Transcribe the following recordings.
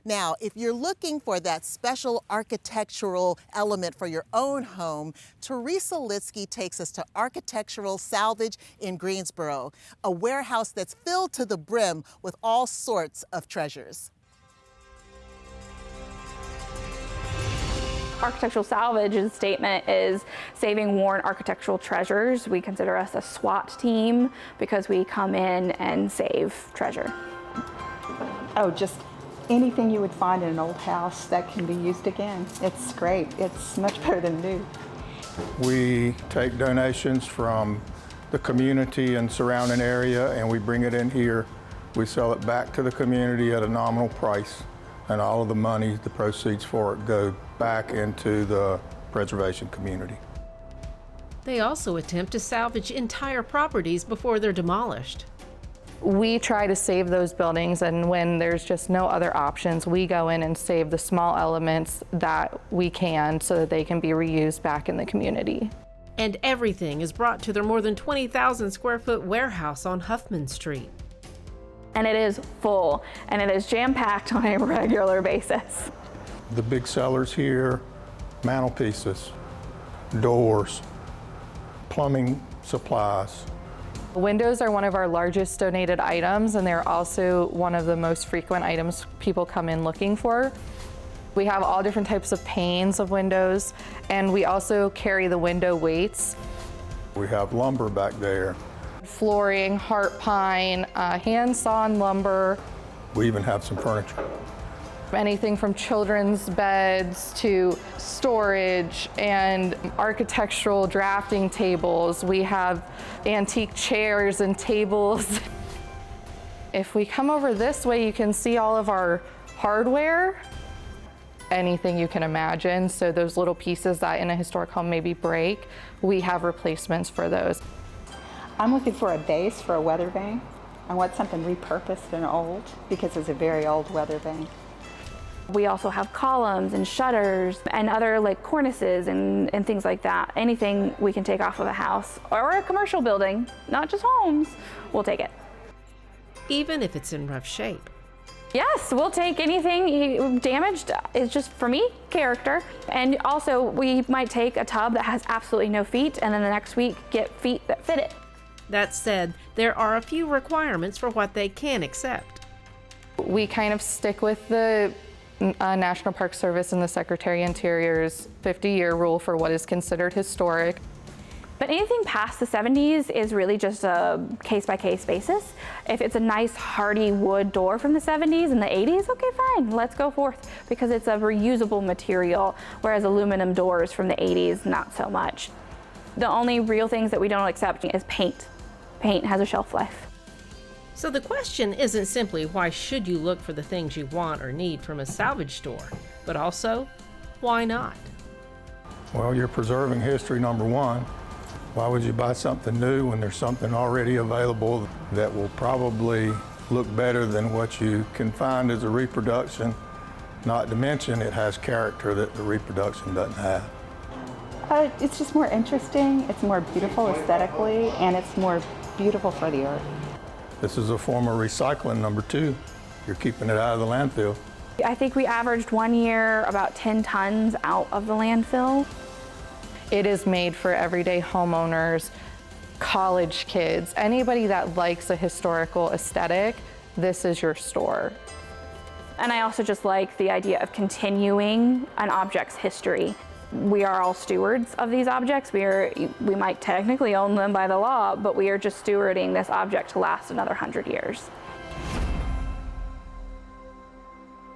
Now, if you're looking for that special architectural element for your own home, Teresa Litsky takes us to Architectural Salvage in Greensboro, a warehouse that's filled to the brim with all sorts of treasures. Architectural Salvage's statement is saving worn architectural treasures. We consider us a SWAT team because we come in and save treasure. Oh, just anything you would find in an old house that can be used again. It's great. It's much better than new. We take donations from the community and surrounding area, and we bring it in here. We sell it back to the community at a nominal price, and all of the money, the proceeds for it, go back into the preservation community. They also attempt to salvage entire properties before they're demolished. We try to save those buildings, and when there's just no other options, we go in and save the small elements that we can so that they can be reused back in the community. And everything is brought to their more than 20,000 square foot warehouse on Huffman Street. And it is full, and it is jam-packed on a regular basis. The big sellers here: mantelpieces, doors, plumbing supplies. Windows are one of our largest donated items, and they're also one of the most frequent items people come in looking for. We have all different types of panes of windows, and we also carry the window weights. We have lumber back there. Flooring, heart pine, hand-sawn lumber. We even have some furniture. Anything from children's beds to storage and architectural drafting tables. We have antique chairs and tables. If we come over this way, you can see all of our hardware. Anything you can imagine. So those little pieces that in a historic home maybe break, we have replacements for those. I'm looking for a base for a weather vane. I want something repurposed and old because it's a very old weather vane. We also have columns and shutters and other like cornices and things like that. Anything we can take off of a house or a commercial building, not just homes, we'll take it. Even if it's in rough shape. Yes, we'll take anything damaged. It's just, for me, character. And also, we might take a tub that has absolutely no feet, and then the next week get feet that fit it. That said, there are a few requirements for what they can accept. We kind of stick with the National Park Service and the Secretary of Interior's 50-year rule for what is considered historic. But anything past the 70s is really just a case-by-case basis. If it's a nice hardy wood door from the 70s and the 80s, okay, fine, let's go forth, because it's a reusable material, whereas aluminum doors from the 80s, not so much. The only real things that we don't accept is paint. Paint has a shelf life. So the question isn't simply why should you look for the things you want or need from a salvage store, but also, why not? Well, you're preserving history, number one. Why would you buy something new when there's something already available that will probably look better than what you can find as a reproduction? Not to mention it has character that the reproduction doesn't have. It's just more interesting, it's more beautiful aesthetically, and it's more beautiful for the earth. This is a form of recycling, number two. You're keeping it out of the landfill. I think we averaged 1 year about 10 tons out of the landfill. It is made for everyday homeowners, college kids, anybody that likes a historical aesthetic, this is your store. And I also just like the idea of continuing an object's history. We are all stewards of these objects. We might technically own them by the law, but we are just stewarding this object to last another 100 years.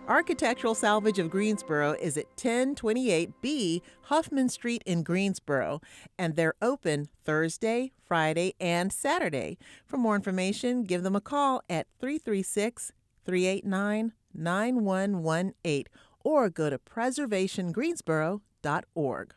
Architectural Salvage of Greensboro is at 1028B Huffman Street in Greensboro, and they're open Thursday, Friday, and Saturday. For more information, give them a call at 336-389-9118 or go to preservationgreensboro.org.